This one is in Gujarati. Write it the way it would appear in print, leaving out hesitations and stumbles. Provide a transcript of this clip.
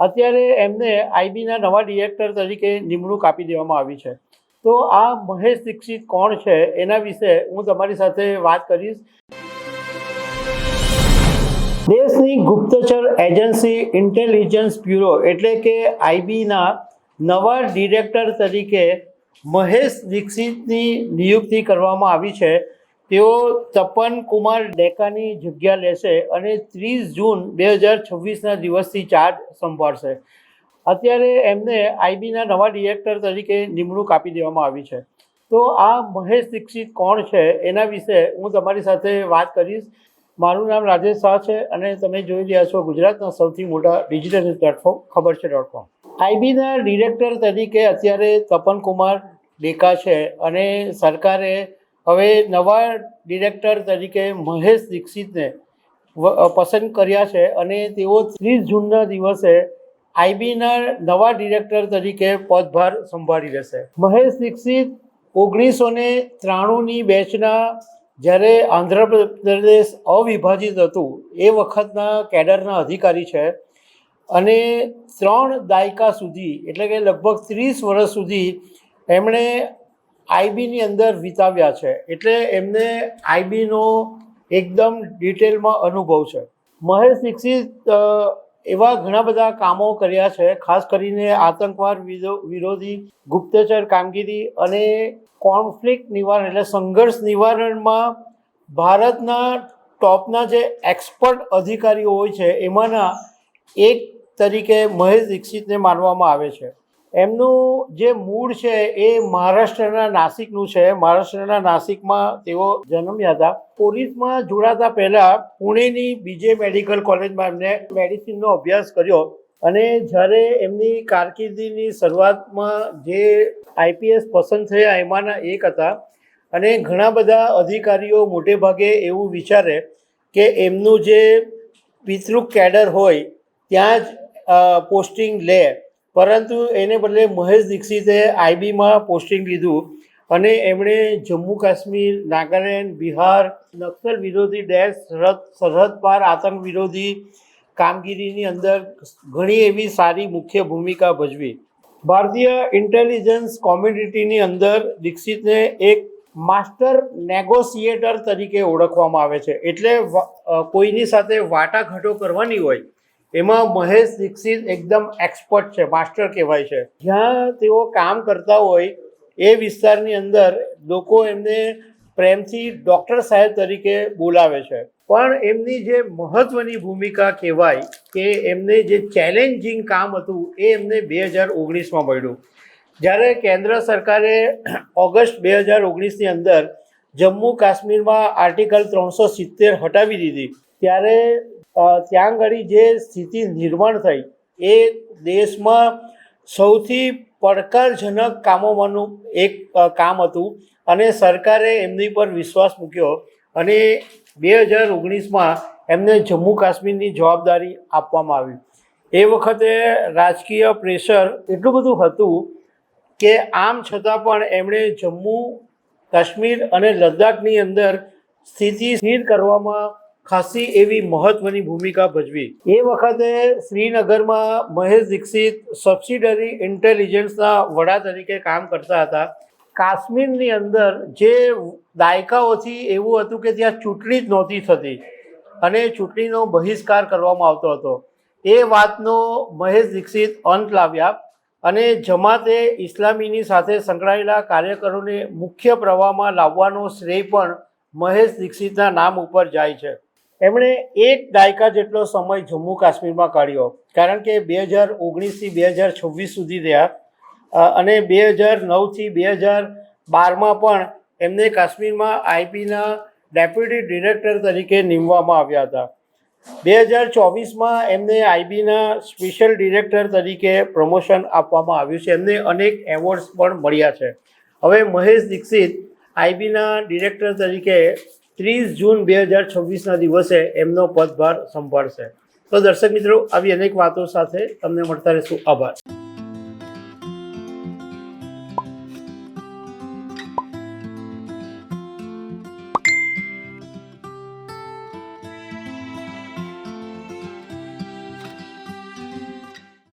અત્યારે એમને આઈબીના નવા ડિરેક્ટર તરીકે નિમણૂક આપી દેવામાં આવી છે। તો આ મહેશ દીક્ષિત કોણ છે એના વિશે હું તમારી સાથે વાત કરીશ। દેશની ગુપ્તચર એજન્સી ઇન્ટેલિજન્સ બ્યુરો એટલે કે આઈબીના નવા ડિરેક્ટર તરીકે મહેશ દીક્ષિતની નિયુક્તિ કરવામાં આવી છે। તેઓ તપન કુમાર ડેકાની જગ્યા લેશે અને 30 જૂન 2026ના દિવસથી ચાર્જ સંભાળશે। અત્યારે એમને આઈબીના નવા ડિરેક્ટર તરીકે નિમણૂક આપી દેવામાં આવી છે। તો આ મહેશ દીક્ષિત કોણ છે એના વિશે હું તમારી સાથે વાત કરીશ। મારું નામ રાજેશ શાહ છે અને તમે જોઈ રહ્યા છો ગુજરાતના સૌથી મોટા ડિજિટલ પ્લેટફોર્મ ખબર છે.com। આઈબીના ડિરેક્ટર તરીકે અત્યારે તપન કુમાર ડેકા છે અને સરકારે હવે નવા ડિરેક્ટર તરીકે મહેશ દીક્ષિતને પસંદ કર્યા છે અને તેઓ 30 જૂનના દિવસે આઈબીના નવા ડિરેક્ટર તરીકે પદભાર સંભાળી રહેશે। મહેશ દીક્ષિત 1993ની બેચના જ્યારે આંધ્રપ્રદેશ અવિભાજિત હતું એ વખતના કેડરના અધિકારી છે અને 3 દાયકા સુધી એટલે કે લગભગ 30 વર્ષ સુધી એમણે આઈબીની અંદર વિતાવ્યા છે, એટલે એમને આઈબીનો એકદમ ડિટેલમાં અનુભવ છે। મહેશ દીક્ષિત એવા ઘણા બધા કામો કર્યા છે, ખાસ કરીને આતંકવાદ વિરોધી ગુપ્તચર કામગીરી અને કોન્ફ્લિક્ટ નિવારણ એટલે સંઘર્ષ નિવારણમાં ભારતના ટોપના જે એક્સપર્ટ અધિકારીઓ હોય છે એમાંના એક તરીકે મહેશ દીક્ષિતને માનવામાં આવે છે। એમનું જે મૂળ છે એ મહારાષ્ટ્રના નાસિકનું છે। મહારાષ્ટ્રના નાસિકમાં તેઓ જન્મ્યા હતા। પોલીસમાં જોડાતા પહેલાં પુણેની બીજે મેડિકલ કોલેજમાં એમને મેડિસિનનો અભ્યાસ કર્યો અને જ્યારે એમની કારકિર્દીની શરૂઆતમાં જે આઈપીએસ પસંદ થયા એમાંના એક હતા અને ઘણા બધા અધિકારીઓ મોટે ભાગે એવું વિચારે કે એમનું જે પિતૃક કેડર હોય ત્યાં જ પોસ્ટિંગ લે, પરંતુ એને બદલે મહેશ દીક્ષિતે આઈબીમાં પોસ્ટિંગ લીધું અને એમણે જમ્મુ કાશ્મીર, નાગાલેન્ડ, બિહાર, નક્સલ વિરોધી દેશ, સરહદ પાર આતંક વિરોધી કામગીરીની અંદર ઘણી એવી સારી મુખ્ય ભૂમિકા ભજવી। ભારતીય ઇન્ટેલિજન્સ કોમ્યુનિટીની અંદર દીક્ષિતને એક માસ્ટર નેગોશિએટર તરીકે ઓળખવામાં આવે છે, એટલે કોઈની સાથે વાટાઘાટો કરવાની હોય એમાં મહેશ દીક્ષિત એકદમ એક્સપર્ટ છે, માસ્ટર કહેવાય છે। જ્યાં તેઓ કામ કરતા હોય એ વિસ્તારની અંદર લોકો એમને પ્રેમથી ડૉક્ટર સાહેબ તરીકે બોલાવે છે, પણ એમની જે મહત્ત્વની ભૂમિકા કહેવાય કે એમને જે ચેલેન્જિંગ કામ હતું એ એમને 2019માં મળ્યું, જ્યારે કેન્દ્ર સરકારે ઓગસ્ટ 2019ની અંદર જમ્મુ કાશ્મીરમાં આર્ટિકલ 370 હટાવી દીધી, ત્યારે ત્યાં આગળ જે સ્થિતિ નિર્માણ થઈ એ દેશમાં સૌથી પડકારજનક કામોમાંનું એક કામ હતું અને સરકારે એમની પર વિશ્વાસ મૂક્યો અને 2019માં એમને જમ્મુ કાશ્મીરની જવાબદારી આપવામાં આવી। એ વખતે રાજકીય પ્રેશર એટલું બધું હતું કે આમ છતાં પણ એમણે જમ્મુ કાશ્મીર અને લદ્દાખની અંદર સ્થિતિ સ્થિર કરવામાં ખાસી એવી મહત્ત્વની ભૂમિકા ભજવી। એ વખતે શ્રીનગરમાં મહેશ દીક્ષિત સબસિડરી ઇન્ટેલિજન્સના વડા તરીકે કામ કરતા હતા। કાશ્મીરની અંદર જે દાયકાઓથી એવું હતું કે ત્યાં ચૂંટણી જ નહોતી થતી અને ચૂંટણીનો બહિષ્કાર કરવામાં આવતો હતો, એ વાતનો મહેશ દીક્ષિત અંત લાવ્યા અને જમાતે ઇસ્લામીની સાથે સંકળાયેલા કાર્યકરોને મુખ્ય પ્રવાહમાં લાવવાનો શ્રેય પણ મહેશ દીક્ષિતના નામ ઉપર જાય છે। એમણે એક દાયકા જેટલો સમય જમ્મુ કાશ્મીરમાં કાઢ્યો, કારણ કે 2019થી 2026 સુધી રહ્યા અને 2009થી 2012માં પણ એમને કાશ્મીરમાં આઈબીના ડેપ્યુટી ડિરેક્ટર તરીકે નિમવામાં આવ્યા હતા। 2024માં એમને આઈબીના સ્પેશિયલ ડિરેક્ટર તરીકે પ્રમોશન આપવામાં આવ્યું છે। એમને અનેક એવોર્ડ્સ પણ મળ્યા છે। હવે મહેશ દીક્ષિત આઈબીના ડિરેક્ટર તરીકે 30 જૂન 2026ના દિવસે એમનો પદભાર સંભાળશે। તો દર્શક મિત્રો, આવી અનેક વાતો સાથે તમને મળતા રહીશું। આભાર।